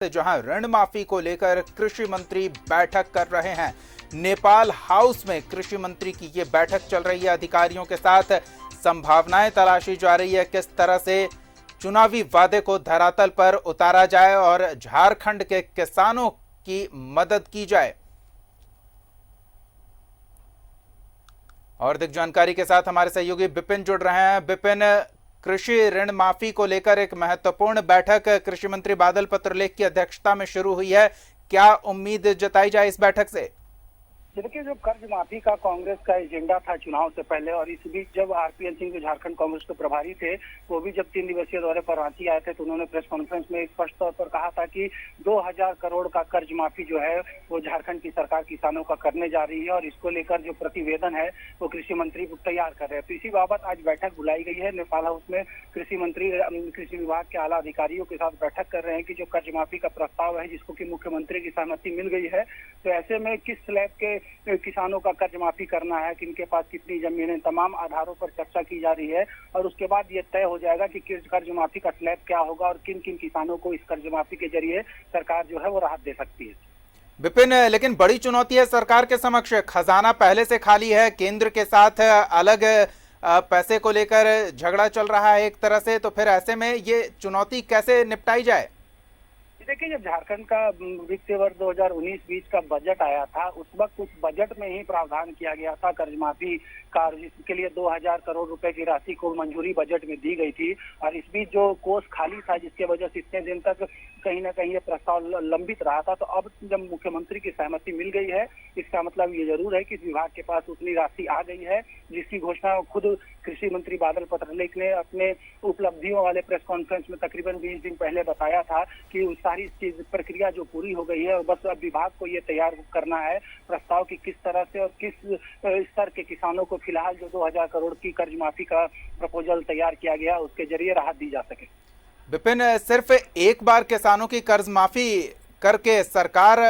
जहां ऋण माफी को लेकर कृषि मंत्री बैठक कर रहे हैं। नेपाल हाउस में कृषि मंत्री की ये बैठक चल रही है। अधिकारियों के साथ संभावनाएं तलाशी जा रही है, किस तरह से चुनावी वादे को धरातल पर उतारा जाए और झारखंड के किसानों की मदद की जाए। और अधिक जानकारी के साथ हमारे सहयोगी विपिन जुड़ रहे हैं। विपिन, कृषि ऋण माफी को लेकर एक महत्वपूर्ण बैठक कृषि मंत्री बादल पत्रलेख की अध्यक्षता में शुरू हुई है। क्या उम्मीद जताई जाए इस बैठक से? देखिए, जो कर्ज माफी का कांग्रेस का एजेंडा था चुनाव से पहले, और इस बीच जब आरपीएन सिंह जो झारखंड कांग्रेस के प्रभारी थे, वो भी जब 3 दिवसीय दौरे पर रांची आए थे, तो उन्होंने प्रेस कॉन्फ्रेंस में स्पष्ट तौर पर कहा था कि 2000 करोड़ का कर्ज माफी जो है वो झारखंड की सरकार किसानों का करने जा रही है, और इसको लेकर जो प्रतिवेदन है वो कृषि मंत्री तैयार कर रहे हैं। तो इसी बाबत आज बैठक बुलाई गई है। नेपाल हाउस में कृषि मंत्री कृषि विभाग के आला अधिकारियों के साथ बैठक कर रहे हैं कि जो कर्ज माफी का प्रस्ताव है, जिसको कि मुख्यमंत्री की सहमति मिल गई है, तो ऐसे में किस स्लैब के किसानों का कर्ज माफी करना है, किनके पास कितनी जमीनें, तमाम आधारों पर चर्चा की जा रही है। और उसके बाद ये तय हो जाएगा कि कर्ज माफी का स्लैब क्या होगा और किन किन किसानों को इस कर्ज माफी के जरिए सरकार जो है वो राहत दे सकती है। विपिन, लेकिन बड़ी चुनौती है सरकार के समक्ष। खजाना पहले से खाली है, केंद्र के साथ अलग पैसे को लेकर झगड़ा चल रहा है एक तरह से, तो फिर ऐसे में ये चुनौती कैसे निपटाई जाए? देखिए, जब झारखंड का वित्तीय वर्ष 2019-20 का बजट आया था, उस वक्त उस बजट में ही प्रावधान किया गया था कर्ज माफी का, जिसके लिए 2000 करोड़ रुपए की राशि को मंजूरी बजट में दी गई थी। और इस बीच जो कोष खाली था, जिसके वजह से इतने दिन तक कहीं ना कहीं ये प्रस्ताव लंबित रहा था, तो अब जब मुख्यमंत्री की सहमति मिल गई है, इसका मतलब ये जरूर है कि इस विभाग के पास उतनी राशि आ गई है, जिसकी घोषणा खुद कृषि मंत्री बादल पत्रलेख ने अपने उपलब्धियों वाले प्रेस कॉन्फ्रेंस में तकरीबन 20 दिन पहले बताया था कि सारी चीज प्रक्रिया जो पूरी हो गई है, और बस अब विभाग को ये तैयार करना है प्रस्ताव की किस तरह से और किस स्तर के किसानों को फिलहाल जो 2000 करोड़ की कर्ज माफी का प्रपोजल तैयार किया गया, उसके जरिए राहत दी जा सके। विपिन, सिर्फ एक बार किसानों की कर्ज माफी करके सरकार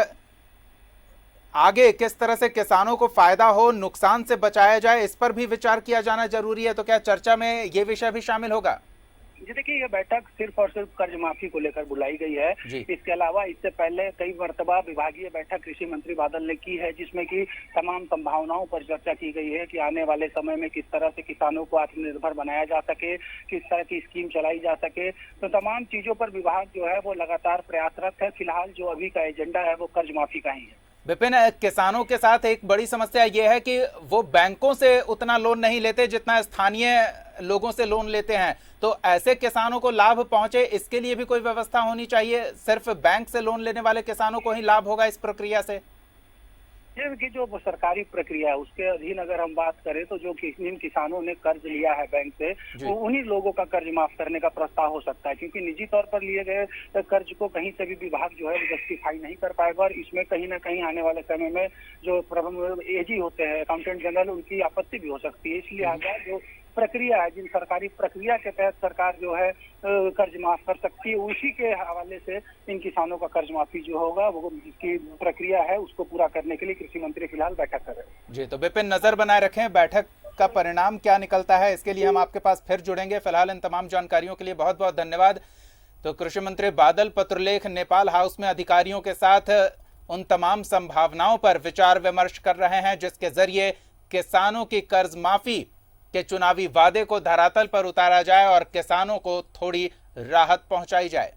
आगे किस तरह से किसानों को फायदा हो, नुकसान से बचाया जाए, इस पर भी विचार किया जाना जरूरी है। तो क्या चर्चा में ये विषय भी शामिल होगा? जी देखिए, ये बैठक सिर्फ और सिर्फ कर्ज माफी को लेकर बुलाई गई है। इसके अलावा इससे पहले कई मर्तबा विभागीय बैठक कृषि मंत्री बादल ने की है, जिसमें कि तमाम संभावनाओं पर चर्चा की गई है कि आने वाले समय में किस तरह से किसानों को आत्मनिर्भर बनाया जा सके, किस तरह की स्कीम चलाई जा सके। तो तमाम चीजों पर विभाग जो है वो लगातार प्रयासरत है। फिलहाल जो अभी का एजेंडा है वो कर्ज माफी का ही है। विपिन, किसानों के साथ एक बड़ी समस्या यह है कि वो बैंकों से उतना लोन नहीं लेते जितना स्थानीय लोगों से लोन लेते हैं। तो ऐसे किसानों को लाभ पहुंचे, इसके लिए भी कोई व्यवस्था होनी चाहिए। सिर्फ बैंक से लोन लेने वाले किसानों को ही लाभ होगा इस प्रक्रिया से? कि जो सरकारी प्रक्रिया है उसके अधीन अगर हम बात करें, तो जो जिन किसानों ने कर्ज लिया है बैंक से, वो उन्हीं लोगों का कर्ज माफ करने का प्रस्ताव हो सकता है, क्योंकि निजी तौर पर लिए गए कर्ज को कहीं से भी विभाग जो है जस्टिफाई नहीं कर पाएगा। और इसमें कहीं ना कहीं आने वाले समय में जो एजी होते हैं, अकाउंटेंट जनरल, उनकी आपत्ति भी हो सकती है। इसलिए आगे जो प्रक्रिया है, जिन सरकारी प्रक्रिया के तहत सरकार जो है कर्ज माफ कर सकती है, उसी के हवाले से इन किसानों का कर्ज माफी जो होगा वो जिसकी प्रक्रिया है उसको पूरा करने के लिए कृषि मंत्री फिलहाल बैठक कर रहे हैं। जी, तो विपिन, नजर बनाए रखें बैठक का परिणाम क्या निकलता है, इसके लिए हम आपके पास फिर जुड़ेंगे। फिलहाल इन तमाम जानकारियों के लिए बहुत बहुत धन्यवाद। तो कृषि मंत्री बादल पत्रलेख नेपाल हाउस में अधिकारियों के साथ उन तमाम संभावनाओं पर विचार विमर्श कर रहे हैं जिसके जरिए किसानों की कर्ज माफी के चुनावी वादे को धरातल पर उतारा जाए और किसानों को थोड़ी राहत पहुंचाई जाए।